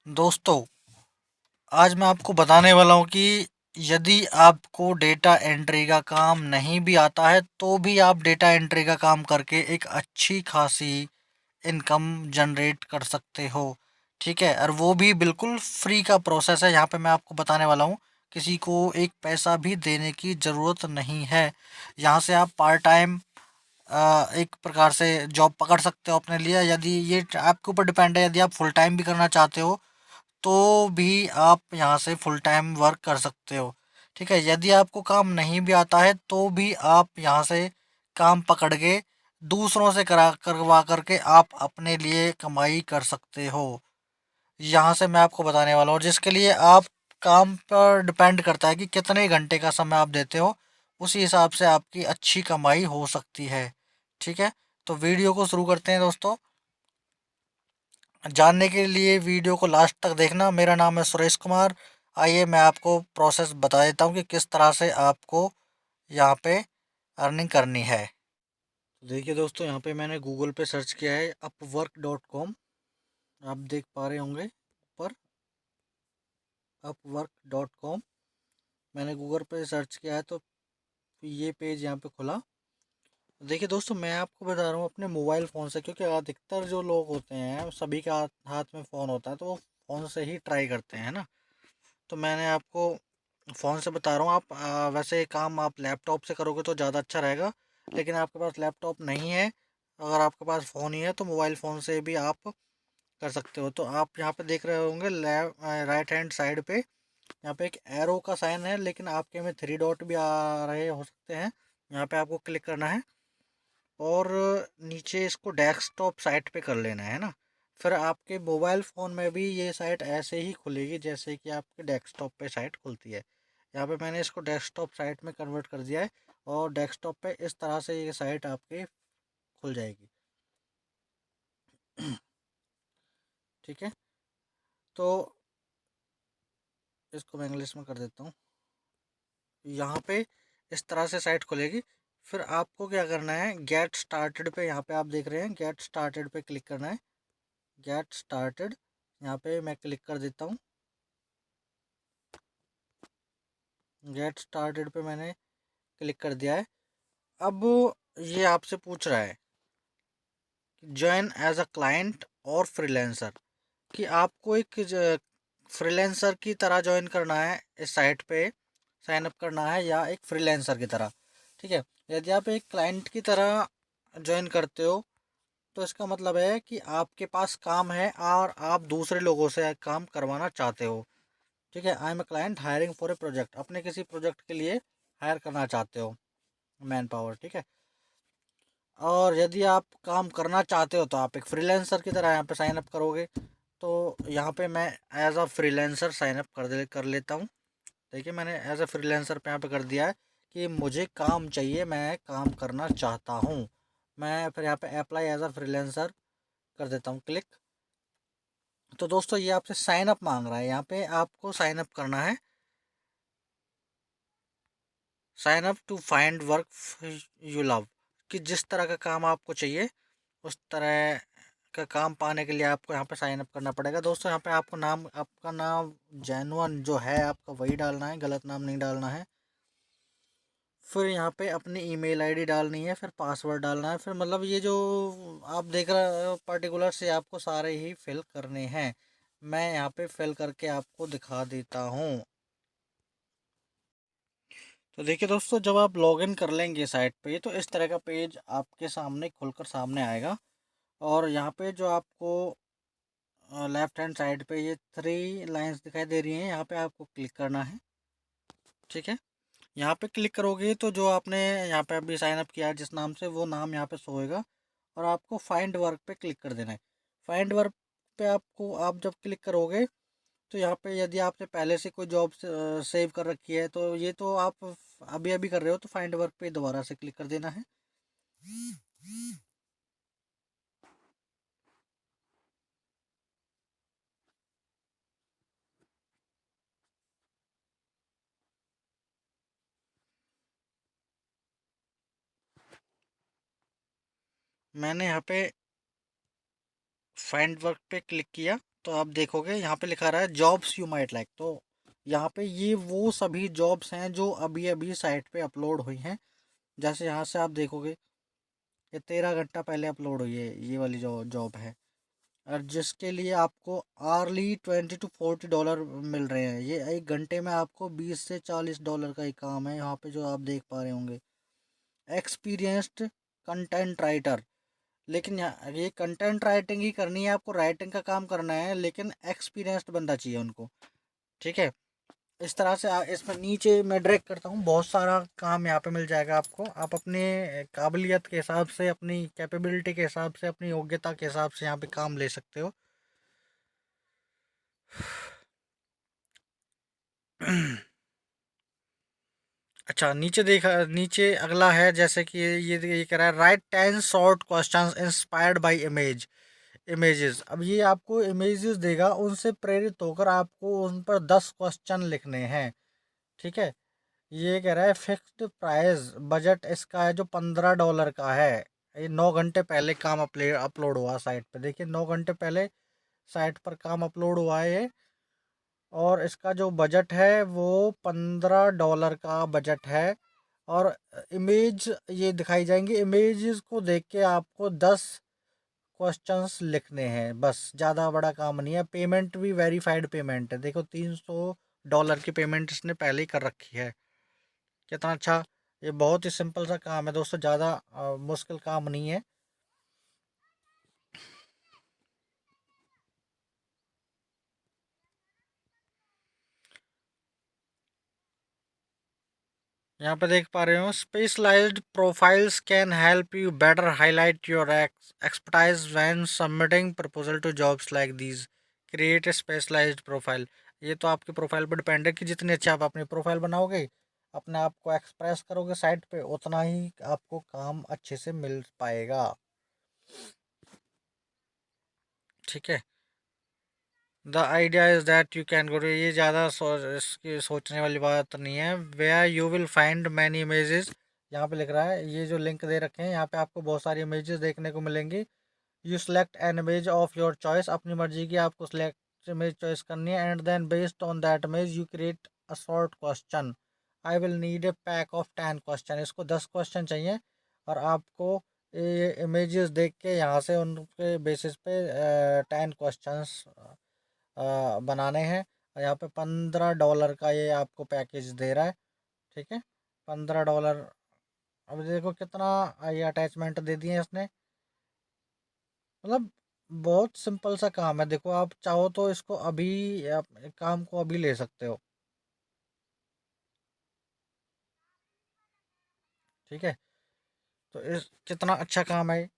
दोस्तों, आज मैं आपको बताने वाला हूँ कि यदि आपको डेटा एंट्री का काम नहीं भी आता है तो भी आप डेटा एंट्री का काम करके एक अच्छी खासी इनकम जनरेट कर सकते हो। ठीक है, और वो भी बिल्कुल फ्री का प्रोसेस है। यहाँ पे मैं आपको बताने वाला हूँ, किसी को एक पैसा भी देने की ज़रूरत नहीं है। यहाँ से आप पार्ट टाइम एक प्रकार से जॉब पकड़ सकते हो अपने लिए। यदि ये आपके ऊपर डिपेंड है, यदि आप फुल टाइम भी करना चाहते हो तो भी आप यहाँ से फुल टाइम वर्क कर सकते हो। ठीक है, यदि आपको काम नहीं भी आता है तो भी आप यहाँ से काम पकड़ के दूसरों से करा करवा करके आप अपने लिए कमाई कर सकते हो। यहाँ से मैं आपको बताने वाला हूँ, जिसके लिए आप काम पर डिपेंड करता है कि कितने घंटे का समय आप देते हो, उसी हिसाब से आपकी अच्छी कमाई हो सकती है। ठीक है, तो वीडियो को शुरू करते हैं दोस्तों। जानने के लिए वीडियो को लास्ट तक देखना। मेरा नाम है सुरेश कुमार। आइए मैं आपको प्रोसेस बता देता हूँ कि किस तरह से आपको यहाँ पे अर्निंग करनी है। तो देखिए दोस्तों, यहाँ पे मैंने गूगल पे सर्च किया है upwork.com। आप देख पा रहे होंगे ऊपर upwork.com। मैंने गूगल पे सर्च किया है तो ये पेज यहाँ पे खुला। देखिए दोस्तों, मैं आपको बता रहा हूँ अपने मोबाइल फ़ोन से, क्योंकि अधिकतर जो लोग होते हैं सभी के हाथ हाथ में फ़ोन होता है, तो वो फ़ोन से ही ट्राई करते हैं ना। तो मैंने आपको फ़ोन से बता रहा हूँ। आप वैसे काम आप लैपटॉप से करोगे तो ज़्यादा अच्छा रहेगा, लेकिन आपके पास लैपटॉप नहीं है, अगर आपके पास फ़ोन ही है तो मोबाइल फ़ोन से भी आप कर सकते हो। तो आप यहाँ पे देख रहे होंगे राइट हैंड साइड पे यहाँ पे एक एरो का साइन है, लेकिन आपके में थ्री डॉट भी आ रहे हो सकते हैं। यहाँ पे आपको क्लिक करना है और नीचे इसको डेस्कटॉप साइट पे कर लेना है ना। फिर आपके मोबाइल फ़ोन में भी ये साइट ऐसे ही खुलेगी जैसे कि आपके डेस्कटॉप पे साइट खुलती है। यहाँ पे मैंने इसको डेस्कटॉप साइट में कन्वर्ट कर दिया है और डेस्कटॉप पे इस तरह से ये साइट आपके खुल जाएगी। ठीक है, तो इसको मैं इंग्लिश में कर देता हूँ। यहाँ पे इस तरह से साइट खुलेगी। फिर आपको क्या करना है, गेट स्टार्टेड पे, यहाँ पे आप देख रहे हैं गेट स्टार्टेड पे क्लिक करना है। गेट स्टार्टेड, यहाँ पे मैं क्लिक कर देता हूँ। गेट स्टार्टेड पे मैंने क्लिक कर दिया है। अब ये आपसे पूछ रहा है कि ज्वाइन एज अ क्लाइंट और फ्रीलांसर, कि आपको एक फ्रीलांसर की तरह ज्वाइन करना है इस साइट पे, साइन अप करना है, या एक फ्रीलांसर की तरह। ठीक है, यदि आप एक क्लाइंट की तरह ज्वाइन करते हो तो इसका मतलब है कि आपके पास काम है और आप दूसरे लोगों से काम करवाना चाहते हो। ठीक है, I am a client hiring for a project, अपने किसी प्रोजेक्ट के लिए हायर करना चाहते हो मैन पावर। ठीक है, और यदि आप काम करना चाहते हो तो आप एक फ्रीलांसर की तरह यहाँ पे साइन अप करोगे। तो यहाँ पे मैं as a freelancer sign up कर लेता हूँ। देखिए, मैंने एज अ फ्रीलांसर पे यहाँ पे कर दिया है कि मुझे काम चाहिए, मैं काम करना चाहता हूँ। मैं फिर यहाँ पे अप्लाई एज अ फ्रीलांसर कर देता हूँ क्लिक। तो दोस्तों, ये आपसे साइन अप मांग रहा है, यहाँ पे आपको साइन अप करना है। Sign up to find work you love, कि जिस तरह का काम आपको चाहिए उस तरह का काम पाने के लिए आपको यहाँ पे साइन अप करना पड़ेगा। दोस्तों, यहाँ पे आपको नाम, आपका नाम जेन्युइन जो है आपका वही डालना है, गलत नाम नहीं डालना है। फिर यहाँ पे अपनी ईमेल आईडी डालनी है, फिर पासवर्ड डालना है, फिर मतलब ये जो आप देख रहे हो पर्टिकुलर से आपको सारे ही फिल करने हैं। मैं यहाँ पे फिल करके आपको दिखा देता हूँ। तो देखिए दोस्तों, जब आप लॉगिन कर लेंगे साइट पे तो इस तरह का पेज आपके सामने खुलकर सामने आएगा। और यहाँ पे जो आपको लेफ्ट हैंड साइड पे ये थ्री लाइंस दिखाई दे रही हैं, यहाँ पे आपको क्लिक करना है। ठीक है, यहाँ पे क्लिक करोगे तो जो आपने यहाँ पे अभी साइन अप किया है जिस नाम से, वो नाम यहाँ पे शो होएगा और आपको फाइंड वर्क पे क्लिक कर देना है। फाइंड वर्क पे आपको, आप जब क्लिक करोगे तो यहाँ पे यदि आपने पहले से कोई जॉब सेव कर रखी है तो ये तो आप अभी अभी कर रहे हो, तो फाइंड वर्क पे दोबारा से क्लिक कर देना है। मैंने यहाँ पे फाइंड वर्क पे क्लिक किया। तो आप देखोगे यहाँ पे लिखा रहा है जॉब्स यू माइट लाइक। तो यहाँ पे ये वो सभी जॉब्स हैं जो अभी अभी साइट पे अपलोड हुई हैं। जैसे यहाँ से आप देखोगे ये 13 घंटा पहले अपलोड हुई है, ये वाली जो जॉब है, और जिसके लिए आपको आर्ली $20 to $40 मिल रहे हैं। ये 1 घंटे में आपको $20 से $40 का ही काम है यहाँ पे जो आप देख पा रहे होंगे। एक्सपीरियंस्ड कंटेंट राइटर, लेकिन ये कंटेंट राइटिंग ही करनी है आपको, राइटिंग का काम करना है, लेकिन एक्सपीरियंस्ड बंदा चाहिए उनको। ठीक है, इस तरह से इसमें नीचे मैं ड्रैग करता हूँ, बहुत सारा काम यहाँ पे मिल जाएगा आपको। आप अपने काबिलियत के हिसाब से, अपनी कैपेबिलिटी के हिसाब से, अपनी योग्यता के हिसाब से यहाँ पे काम ले सकते हो। अच्छा, नीचे देखा, नीचे अगला है जैसे कि ये कह रहा है right 10 short questions inspired by images. अब ये आपको इमेजेस देगा, उनसे प्रेरित होकर आपको उन पर 10 क्वेश्चन लिखने हैं। ठीक है, ये कह रहा है फिक्स्ड प्राइस बजट इसका है जो $15 का है। ये 9 घंटे पहले काम अपलोड हुआ साइट पे, देखिए 9 घंटे पहले साइट पर काम अपलोड हुआ है ये। और इसका जो बजट है वो $15 का बजट है। और इमेज ये दिखाई जाएंगी, इमेजेस को देख के आपको 10 क्वेश्चंस लिखने हैं, बस। ज़्यादा बड़ा काम नहीं है। पेमेंट भी वेरीफाइड पेमेंट है, देखो $300 की पेमेंट इसने पहले ही कर रखी है। कितना अच्छा। ये बहुत ही सिंपल सा काम है दोस्तों, ज़्यादा मुश्किल काम नहीं है। यहाँ पे देख पा रहे हो specialised profiles can help you better highlight your expertise when submitting proposal to jobs like these. Create a specialised profile. ये तो आपके प्रोफाइल पर डिपेंड है कि जितनी अच्छी आप अपनी प्रोफाइल बनाओगे, अपने आप को एक्सप्रेस करोगे साइट पे, उतना ही आपको काम अच्छे से मिल पाएगा। ठीक है, the idea is that you can go, ये ज़्यादा इसकी सोचने वाली बात नहीं है। Where you will find many images, यहाँ पे लिख रहा है, ये जो लिंक दे रखे हैं यहाँ पे आपको बहुत सारी इमेजेस देखने को मिलेंगी। You select an image of your choice, अपनी मर्जी की आपको सेलेक्ट इमेज चॉइस करनी है। And then based on that image you create a short question. I will need a pack of 10 question, इसको 10 क्वेश्चन चाहिए। और आपको ये इमेजेस देख के यहाँ से उनके बेसिस पे 10 क्वेश्चंस बनाने हैं। और यहाँ पे $15 का ये आपको पैकेज दे रहा है। ठीक है, $15। अब देखो कितना ये अटैचमेंट दे दिए इसने, मतलब बहुत सिंपल सा काम है। देखो आप चाहो तो इसको अभी, आप काम को अभी ले सकते हो। ठीक है, तो इस कितना अच्छा काम है।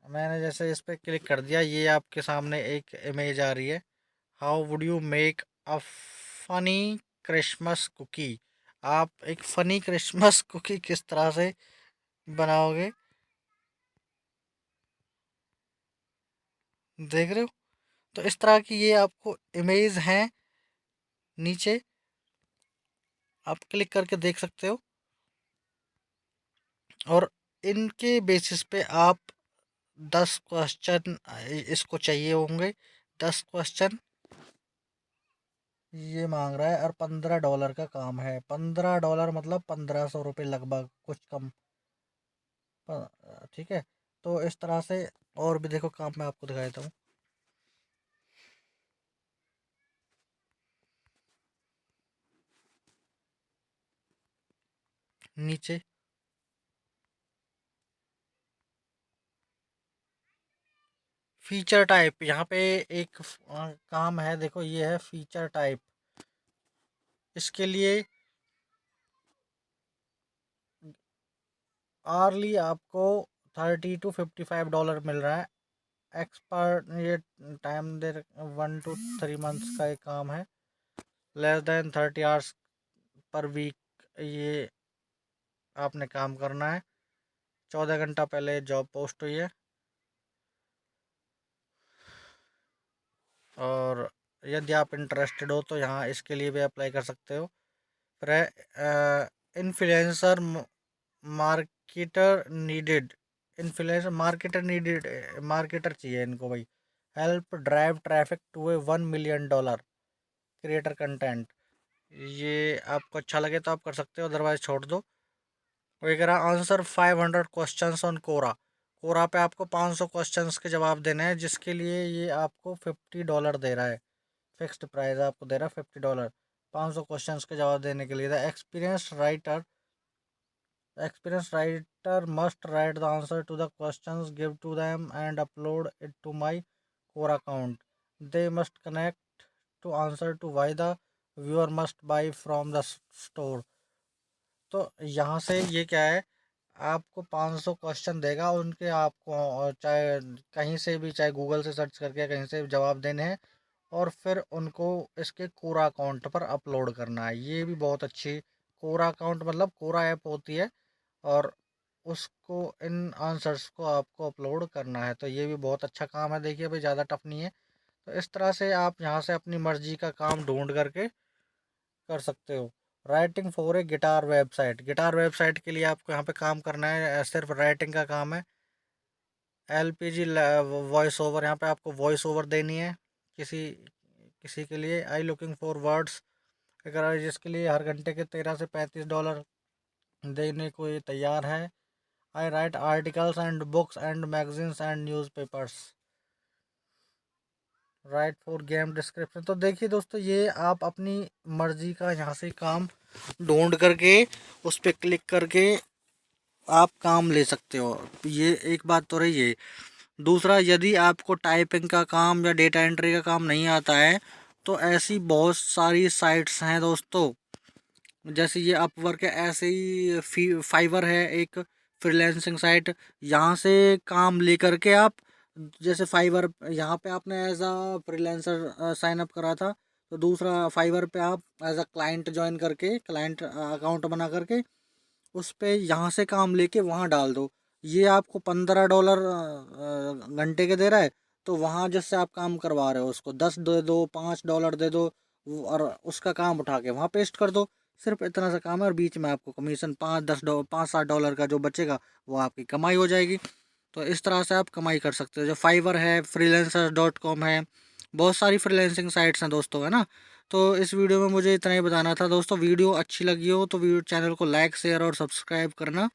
मैंने जैसे इस पे क्लिक कर दिया, ये आपके सामने एक इमेज आ रही है। How would you make a funny Christmas cookie. आप एक फनी क्रिसमस कुकी किस तरह से बनाओगे, देख रहे हो। तो इस तरह की ये आपको इमेज हैं, नीचे आप क्लिक करके देख सकते हो। और इनके बेसिस पे आप 10 क्वेश्चन इसको चाहिए होंगे। 10 क्वेश्चन ये मांग रहा है, और $15 का काम है। $15 मतलब ₹1500 लगभग, कुछ कम। ठीक है, तो इस तरह से और भी देखो काम मैं आपको दिखा देता हूँ। नीचे फीचर टाइप, यहाँ पे एक काम है, देखो ये है फीचर टाइप। इसके लिए आर्ली आपको $30 to $55 मिल रहा है। एक्सपर्ट ये टाइम दे 1 to 3 मंथ्स का एक काम है। Less than 30 hours per week ये आपने काम करना है। 14 घंटा पहले जॉब पोस्ट हुई है। और यदि आप इंटरेस्टेड हो तो यहाँ इसके लिए भी अप्लाई कर सकते हो। फिर influencer marketer needed, influencer marketer चाहिए इनको भाई। Help drive traffic to a $1 million creator content. ये आपको अच्छा लगे तो आप कर सकते हो, अदरवाइज छोड़ दो। वगैरह आंसर 500 क्वेश्चंस ऑन कोरा। कोरा पे आपको 500 क्वेश्चंस के जवाब देने हैं, जिसके लिए ये आपको $50 दे रहा है। फिक्स्ड प्राइस आपको दे रहा है $50, 500 क्वेश्चंस के जवाब देने के लिए। The experienced writer must write the answer to the questions, give to them and upload it to my Quora account. They must connect to answer to why the viewer must buy from the store. तो यहाँ से ये क्या है, आपको 500 question देगा, उनके आपको चाहे कहीं से भी, चाहे गूगल से सर्च करके कहीं से जवाब देने हैं, और फिर उनको इसके कोरा अकाउंट पर अपलोड करना है। ये भी बहुत अच्छी, कोरा अकाउंट मतलब कोरा ऐप होती है, और उसको इन आंसर्स को आपको अपलोड करना है। तो ये भी बहुत अच्छा काम है, देखिए भाई, ज़्यादा टफ नहीं है। तो इस तरह से आप यहाँ से अपनी मर्जी का काम ढूंढ करके कर सकते हो। Writing for a guitar website. Guitar website के लिए आपको यहाँ पे काम करना है, सिर्फ राइटिंग का काम है। LPG वॉइस ओवर, यहाँ पे आपको वॉइस ओवर देनी है किसी किसी के लिए। आई लुकिंग फॉर वर्ड्स अगर, जिसके लिए हर घंटे के $13 से $35 देने को ये तैयार है। I write articles and books and magazines and newspapers. Write for game description. तो देखिए दोस्तों, ये आप अपनी मर्जी का यहाँ से काम ढूंढ करके उस पर क्लिक करके आप काम ले सकते हो। ये एक बात तो रही है। दूसरा, यदि आपको टाइपिंग का काम या डेटा एंट्री का काम नहीं आता है, तो ऐसी बहुत सारी साइट्स हैं दोस्तों, जैसे ये अपवर्क है, ऐसे ही फाइवर है एक फ्रीलांसिंग साइट। यहाँ से काम लेकर के आप, जैसे फाइवर, यहाँ पे आपने as a freelancer sign up करा था, तो दूसरा फाइवर पे आप एज अ क्लाइंट ज्वाइन करके, क्लाइंट अकाउंट बना करके उस पे यहाँ से काम लेके वहाँ डाल दो। ये आपको $15 घंटे के दे रहा है, तो वहाँ जिससे आप काम करवा रहे हो उसको 10 दे दो, $5 दे दो, और उसका काम उठा के वहाँ पेस्ट कर दो। सिर्फ इतना सा काम है, और बीच में आपको कमीशन 5-10 $5-7 का जो बचेगा वो आपकी कमाई हो जाएगी। तो इस तरह से आप कमाई कर सकते हो। जो फाइवर है, freelancers.com है, बहुत सारी फ्रीलांसिंग साइट्स हैं दोस्तों, है ना। तो इस वीडियो में मुझे इतना ही बताना था दोस्तों। वीडियो अच्छी लगी हो तो वीडियो चैनल को लाइक, शेयर और सब्सक्राइब करना,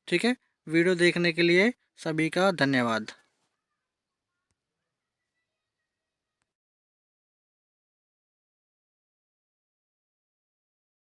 ठीक है। वीडियो देखने के लिए सभी का धन्यवाद।